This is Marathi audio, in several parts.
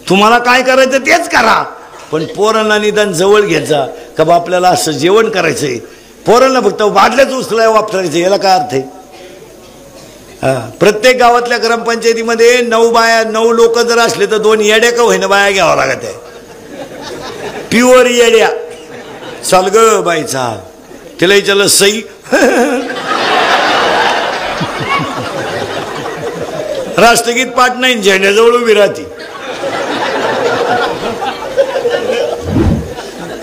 तुम्हाला काय करायचं तेच करा, पण पोरांना निदान जवळ घ्यायचा का बा आपल्याला असं जेवण करायचंय. पोरांना फक्त बादल्याच उचलाय वापरायचं, याला काय अर्थ आहे? प्रत्येक गावातल्या ग्रामपंचायतीमध्ये 9 बाया 9 लोक जर असले तर 2 येड्या का होईना बाया घ्यावा लागत आहे. प्युअर येड्या. चाल ग बाईचा तिला विचारलं सई राष्ट्रगीत पाठ नाही, झेंड्याजवळ उभी राहती.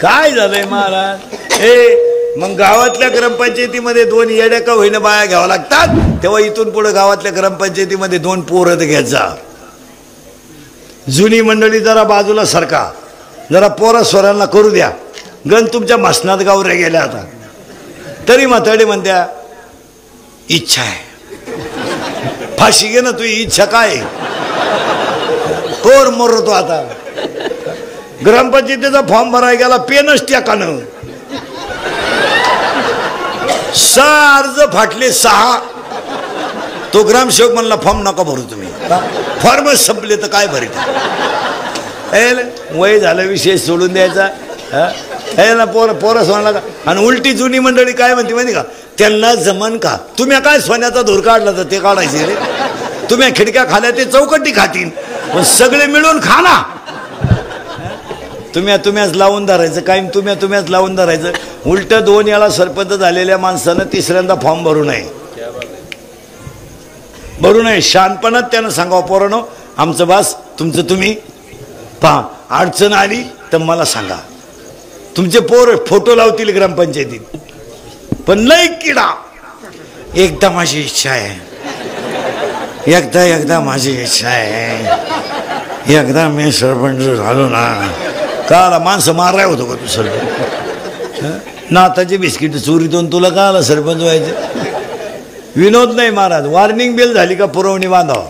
काय झालंय महाराज हे? मग गावातल्या ग्रामपंचायतीमध्ये 2 येड्या का होईना बाया घ्यावा लागतात, तेव्हा इथून पुढे गावातल्या ग्रामपंचायतीमध्ये 2 पोरं घ्यायचा. जुनी मंडळी जरा बाजूला सरका, जरा पोरा स्वरांना करू द्या. गण तुमच्या मसनात गावऱ्या गेल्या आता तरी म्हाताडे म्हणत्या इच्छा आहे. फाशी घे ना, तुझी इच्छा काय? पोर मरतो आता. ग्रामपंचायतीचा फॉर्म भरायला गेला, पेनच टाकानं 6 अर्ज फाटले 6. तो ग्रामसेवक म्हणला फॉर्म नका भरू तुम्ही, फॉर्मच संपले तर काय भरीत. वय झालं विषय सोडून द्यायचा. ना पोरं सोडला का? आणि उलटी जुनी मंडळी काय म्हणते माहिती का? त्यांना जमन का? तुम्ही काय सोन्याचा धूर काढला तर ते काढायचे रे. तुम्ही खिडक्या खाल्या ते चौकटी खातील, पण सगळे मिळून खा ना. तुम्हीच लावून धरायचं, काय तुम्हीच लावून धरायचं. उलट 2 वेळा सरपंच झालेल्या माणसानं 3ऱ्यांदा फॉर्म भरू नये. शहाणपणात त्यानं सांगावं पोरांनो आमचं बास, तुमचं तुम्ही पहा. अडचण आली तर मला सांगा. तुमचे पोर फोटो लावतील ग्रामपंचायतीत, पण लय किडा. एकदा माझी इच्छा आहे, एकदा माझी इच्छा आहे, एकदा मी सरपंच झालो ना. काला माणसं माराय होतो का तू सरपंच? नाताचे बिस्किट चोरी दोन तुला का आला सरपंच व्हायचं? विनोद नाही महाराज. वॉर्निंग बेल झाली का पुरवणी बांधावा.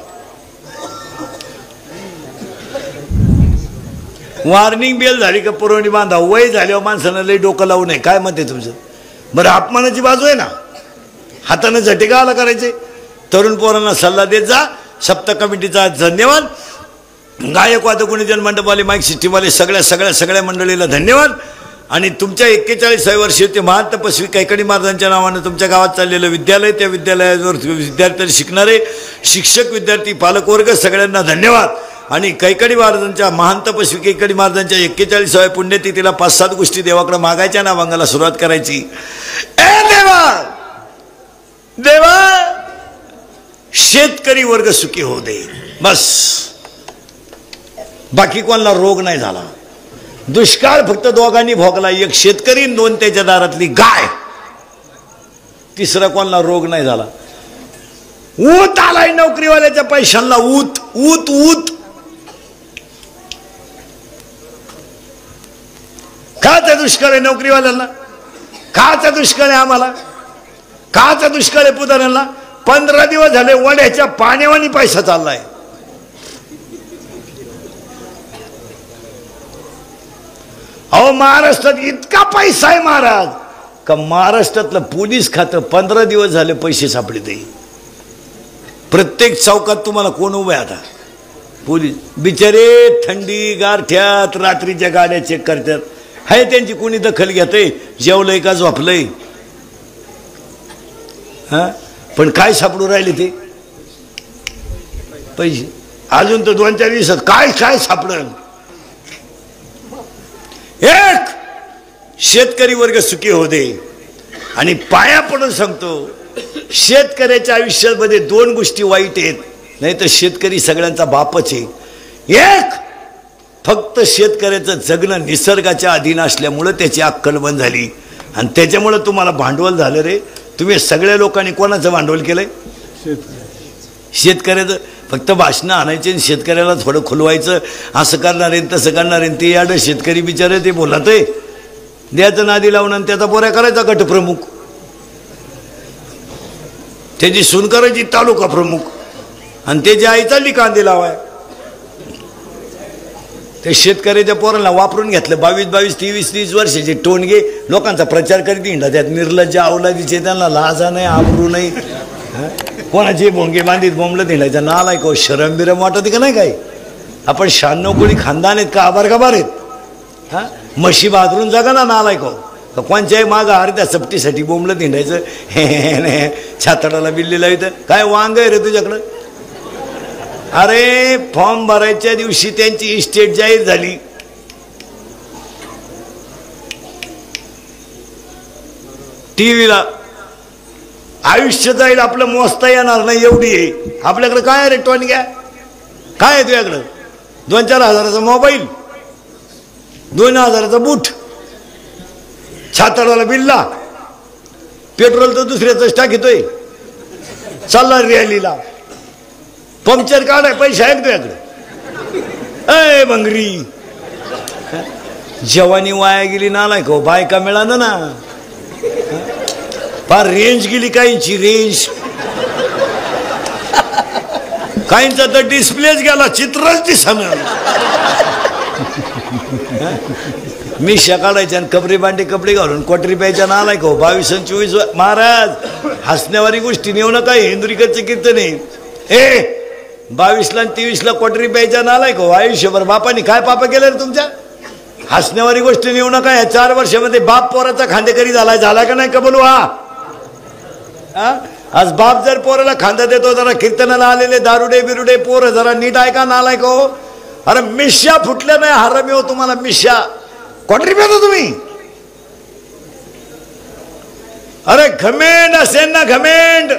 वॉर्निंग बेल झाली का पुरवणी बांधावं. वय झाल्यावर माणसानं लई डोकं लावू नये. काय मत आहे तुमचं? बरं अपमानाची बाजू आहे ना, हातानं झटिका आला करायचे. तरुण पोरांना सल्ला देत जा. सप्ताह कमिटीचा धन्यवाद. गायक वादक गुणीजन मंडपवाले माईक सिस्टीमवाले सगळ्या मंडळीला धन्यवाद. आणि तुमच्या 41व्या वर्षी ते महान तपस्वी कैकडी महाराजांच्या नावानं तुमच्या गावात चाललेलं विद्यालय, त्या विद्यालयावर विद्यार्थी शिकणारे शिक्षक विद्यार्थी पालकवर्ग सगळ्यांना धन्यवाद. आणि कैकडी महाराजांच्या महान तपस्वी कैकडी महाराजांच्या 41व्या पुण्यतिथीला 5-7 गोष्टी देवाकडे मागायच्या ना, मागायला सुरुवात करायची. ए देवा शेतकरी वर्ग सुखी होऊ दे बस. बाकी कोणाला रोग नाही झाला. दुष्काळ फक्त दोघांनी भोगला, एक शेतकरी 2 त्याच्या दारातली गाय. तिसरा कोणाला रोग नाही झाला. ऊत आलाय नोकरीवाल्याच्या पैशांना. ऊत ऊत ऊत काचा दुष्काळ आहे नोकरीवाल्यांना? काचा दुष्काळ आहे आम्हाला? काचा दुष्काळ आहे पुदाऱ्यांना? 15 दिवस झाले वड्याच्या पाण्यावानी पैसा चाललाय. अहो महाराष्ट्रात इतका पैसा आहे महाराज का महाराष्ट्रातलं पोलीस खातं 15 दिवस झाले पैसे सापडे ते. प्रत्येक चौकात तुम्हाला कोण उभे आता? पोलीस. बिचारे थंडी गारठ्यात रात्रीच्या गाड्या चेक करतात. हाय त्यांची कोणी दखल घेतय? जेवलंय का झोपलंय? पण काय सापडू राहिले ते पैसे? अजून तर 2-4 दिवसात काय सापडलं? एक शेतकरी वर्ग सुखी होऊ दे. आणि पाया पडून सांगतो, शेतकऱ्याच्या आयुष्यामध्ये 2 गोष्टी वाईट आहेत, नाही तर शेतकरी सगळ्यांचा बापच आहे. एक फक्त शेतकऱ्याचं जगणं निसर्गाच्या अधीन असल्यामुळं त्याची अक्कल बंद झाली, आणि त्याच्यामुळं तुम्हाला भांडवल झालं रे. तुम्ही सगळ्या लोकांनी कोणाचं भांडवल केलंय? शेतकऱ्याचं. फक्त भाषणं आणायचे, शेतकऱ्याला थोडं खुलवायचं, असं करणार आहे तसं करणार आहे. ते याड शेतकरी बिचारे ते बोलत आहे, द्यायचं नादी लावून आणि त्याचा पोऱ्या करायचा गटप्रमुख, त्याची सून करायची तालुका प्रमुख, आणि त्याची आई चालली कांदे लावाय. ते शेतकऱ्याच्या पोरांना वापरून घेतलं. 22, 23 वर्षाचे टोनगे लोकांचा प्रचार करीत हिंडा. त्यात निर्लज्ज अवलादीचे, त्यांना लाजा नाही आबरू नाही. कोणाची भोंगे बांधीत बोंबलं निघायचं नालाय को शरम बिरम वाटत का नाही काही. आपण 96 कोळी खानदान आहेत का आभार का आहेत. हा म्हशी बाजरून जागा ना नालाय को कोणच्याही मागं अर्ध्या सपटीसाठी बोंबलं निघायचं. हे छातडाला बिल्लीला इथं काय वांग आहे रे तुझ्याकडं. अरे फॉर्म भरायच्या दिवशी त्यांची इस्टेट जाहीर झाली. टीव्हीला आयुष्य जाईल आपलं मोजता येणार नाही एवढी आहे. आपल्याकडे काय रे टोन घ्या काय आहे तुझ्याकडं. 2-4 हजाराचा मोबाईल, 2,000चा बूट, छातडाला बिल्ला, पेट्रोल तर दुसऱ्याच टाकीतोय, चालला रॅलीला, पंक्चर काढाय पैसे आहेत तुझ्याकडे. अय भंगरी जवानी वाया गेली नालाय को बायका मिळालं ना. फार रेंज गेली काहींची रेंज. काहींचा तर डिस्प्लेच गेला चित्रच दिसणार. मिशा काढायच्या आणि कपडे बांडे कपडे घालून क्वाटरी प्यायच्या नालाय को 22 आणि 24. महाराज हसण्यावारी गोष्टी नेऊ नका. हिंदुरीकडचे कीर्तन आहे. 22ला आणि 23ला क्वाटरी प्यायच्या नालाय को आयुष्यभर बापानी काय पापा केलं रे तुमच्या. हसण्यावारी गोष्टी नेऊ नका. या 4 वर्षामध्ये बाप पोराचा खांदेकरी झाला का नाही का बोलू. आज बाप जर पोराला खांदा देतो जरा कीर्तनाला आलेले दारुडे बिरुडे पोर जरा नीट ऐका नालाय को. अरे मिश्या फुटल्या नाही हरमी हो तुम्हाला. मिश्या क्वाटरी प्यातो तुम्ही. अरे घमेंड असेल ना घमेंड.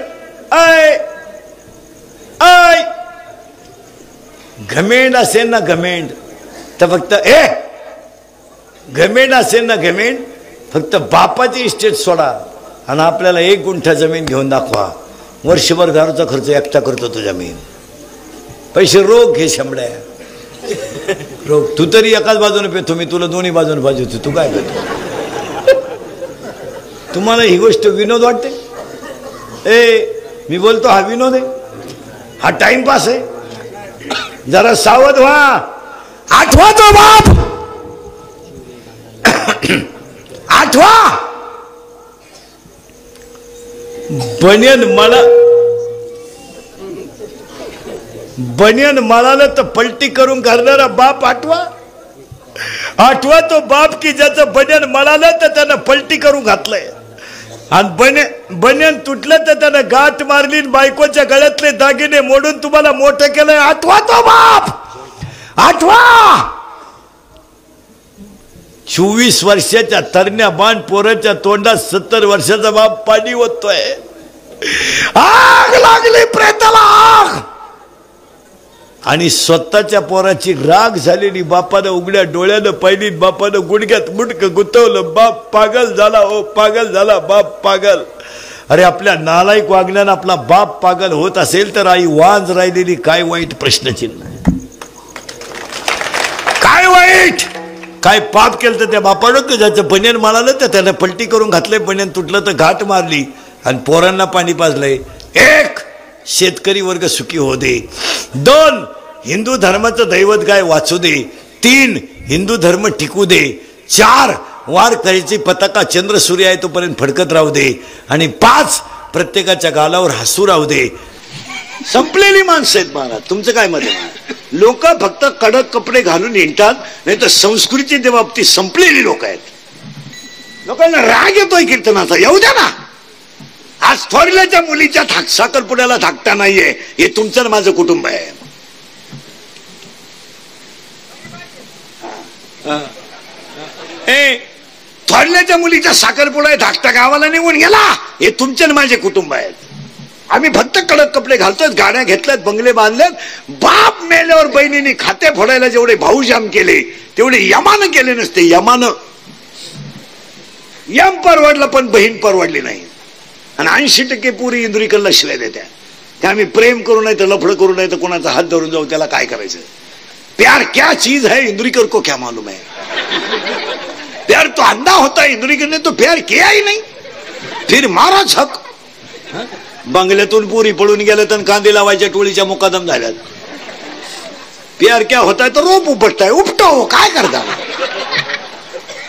आय आय घमेंड असेल ना घमेंड तर फक्त घमेंड असेल ना घमेंड फक्त बापाची इस्टेट सोडा आणि आपल्याला 1 गुंठा जमीन घेऊन दाखवा. वर्षभर घराचा खर्च एकटा करतो तो जमीन. पैसे रोग घे शंभड्या रोग. तू तरी एकाच बाजूने पेतो मी तुला दोन्ही बाजूने बाजूतो. तू काय पेतो. तुम्हाला ही गोष्ट विनोद वाटते. मी बोलतो हा विनोद आहे. हा टाइमपास आहे. जरा सावध व्हा. आठवा तो बाप. आठवा. बनियन मळालं तर पलटी करून घालणारा बाप आठवा. आठवा तो बाप की ज्याचं बनियन मळालं तर त्यानं पलटी करून घातलंय आणि बनियन तुटलं तर त्यानं गाठ मारली बायकोच्या गळ्यातले दागिने मोडून तुम्हाला मोठं केलंय. आठवा तो बाप. आठवा. 24 वर्षाच्या तरण्या बाण पोराच्या तोंडात 70 वर्षाचा बाप पाणी ओततोय. आग लागली प्रेताला आग. आणि स्वतःच्या पोराची राग झालेली बापानं उघड्या डोळ्यानं पाहिली. बापानं गुडघ्यात मुडकं गुतवलं. बाप पागल झाला. हो पागल झाला बाप पागल. अरे आपल्या नालायक वागण्यानं आपला बाप पागल होत असेल तर आई वांज राहिलेली काय वाईट प्रश्नचिन्ह. काय वाईट काय पाप केलं तर त्या बापानं ज्याचं बनियन माळालं तर त्यानं पलटी करून घातलंय. बनियन तुटलं तर घाट मारली आणि पोरांना पाणी पाजलंय. 1 शेतकरी वर्ग सुखी हो दे. 2 हिंदू धर्माचं दैवत गाय वाचू दे. 3 हिंदू धर्म टिकू दे. 4 वारकरीची पताका चंद्र सूर्य आहे तोपर्यंत फडकत राहू दे. आणि 5 प्रत्येकाच्या गालावर हसू राहू दे. संपलेली माणसं आहेत महाराज. तुमचं काय मत आहे. लोक फक्त कडक कपडे घालून हिंडतात नाही तर संस्कृतीच्या बाबतीत संपलेली लोक आहेत. लोकांना राग येतोय कीर्तनाचा. येऊ द्या ना. आज थोरल्याच्या मुलीच्या साखरपुड्याला धाकटा नाहीये. हे तुमचं माझं कुटुंब आहे. थोरल्याच्या मुलीच्या साखरपुडा धाकटा गावाला निघून गेला. हे तुमचं माझे कुटुंब आहेत. आम्ही फक्त कडक कपडे घालतोय. गाड्या घेतल्यात बंगले बांधलेत. बाप मेल्यावर बहिणीने खाते फोडायला जेवढे भाऊजाम केले तेवढे यमानं केले नसते. यमानं यम परवडलं पण बहीण परवडली नाही. आणि 80% पुरी इंद्रिकला शिवाय देत्या. त्या आम्ही प्रेम करू नाही तर लफडं करू नाही तर कोणाचा हात धरून जाऊ त्याला काय करायचं. प्यार क्या चीज है इंद्रिकर को क्या मालूम है. प्यार तो अंधा होता है. इंद्रिकर ने तो प्यार किया ही नहीं. फिर मारा छक. बंगल्यातून पुरी पळून गेलं तर कांदे लावायच्या टोळीच्या मुकादम झाल्यात. प्यार क्या होता है तो रोप उपटताय. उपटो काय करता.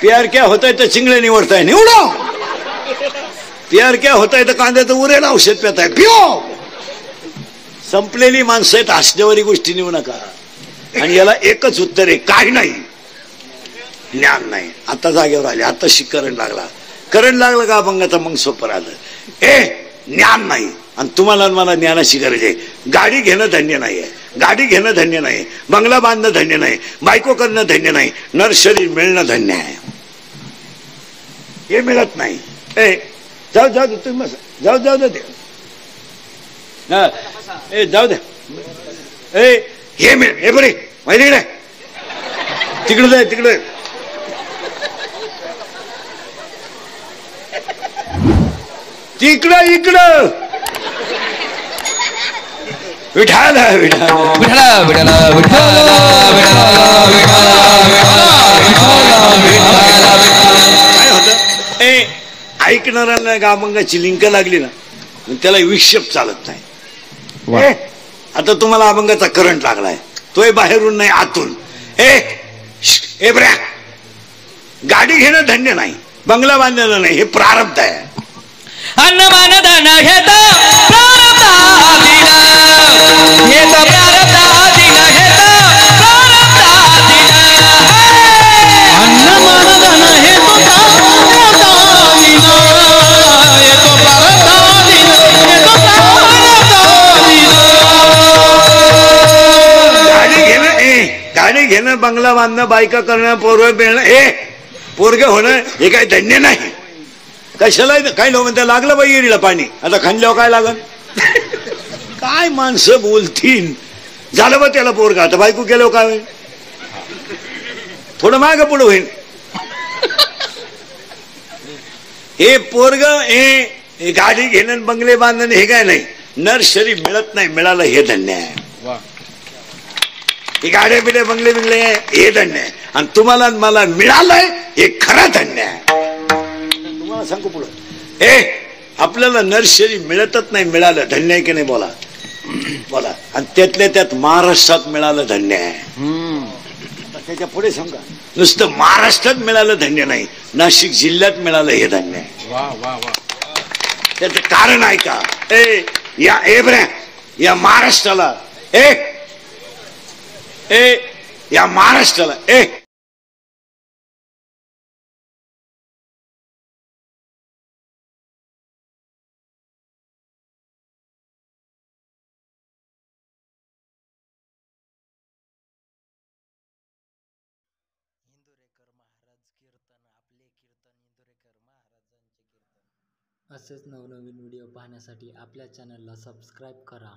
प्यार क्या होता है तो चिंगळे निवडताय. निवडो. प्यार क्या होता है तर कांद्याचं उरेल औषध पेताय पिओ. संपलेली माणसं आहेत, हसण्यावारी गोष्टी नेऊ नका. आणि याला एकच उत्तर आहे, काही नाही, ज्ञान नाही. आता जागेवर आले, आता करंट लागला. करंट लागला का अभंगाचा, मग सोपं राहिलं. ज्ञान नाही. आणि तुम्हाला मला ज्ञानाची गरज आहे. गाडी घेणं धन्य नाही आहे, गाडी घेणं धन्य नाही, बंगला बांधणं धन्य नाही, बायको करणं धन्य नाही, नर शरीर मिळणं धन्य आहे. हे मिळत नाही. जाऊ जाऊ दे तुम्ही, जाऊ जाऊ दे, जाऊ दे. हे मिळ, हे बरे माहिती इकडे, तिकडे जाय, तिकडे तिकडं इकडं. विठाल विठाल विठाल विठाल काय होतं, ऐकणाऱ्यांना अभंगाची लिंक लागली ना, त्याला विक्षेप चालत नाही. आता तुम्हाला अभंगाचा करंट लागलाय, तोय बाहेरून नाही आतून. ब्र्या, गाडी घेणं धन्य नाही, बंगला बांधलेलं नाही, हे प्रारब्ध आहे. अन्न मान धन घेत प्रारब्धाधीन, घेत प्रारब्धाधीन, घेत प्रारब्धाधीन. अन्न मान धन हेत प्रारब्धाधीन, येतो प्रारब्धाधीन, येतो प्रारब्धाधीन. गाडी घेणं, बंगला बांधणं, बायका करणं, पोरग मिळणं, पोरग होणं, हे काही धन्य नाही. कशाला काय लोक म्हणतात, लागलं बाई येरीला पाणी, आता खांदल्यावर काय लागल. काय माणसं बोलतील. झालं बा त्याला पोरग, आता बायको केल्यावर काय होईल, थोडं माग पुढं होईल. हे पोरग, हे गाडी घेणं, बंगले बांधणं, हे काय नाही. नर शरीर मिळत नाही, मिळालं हे धन्य आहे. हे गाड्या बिड्या, बंगले बिंगले हे धन्य आहे. आणि तुम्हाला मला मिळालंय हे खरं धन्य आहे. तुम्हाला सांगू पुढं, आपल्याला नरशरी मिळतच नाही, मिळालं धन्य आहे की नाही, बोला बोला. आणि त्यातल्या त्यात महाराष्ट्रात मिळालं धन्य आहे. त्याच्या पुढे सांगा, नुसतं महाराष्ट्रात मिळालं धन्य नाही, नाशिक जिल्ह्यात मिळालं हे धन्य आहे. त्याचं कारण आहे का, या महाराष्ट्राला, या महाराष्ट्राला असेच नवनवीन व्हिडिओ पाहण्यासाठी आपल्या चॅनलला सबस्क्राईब करा.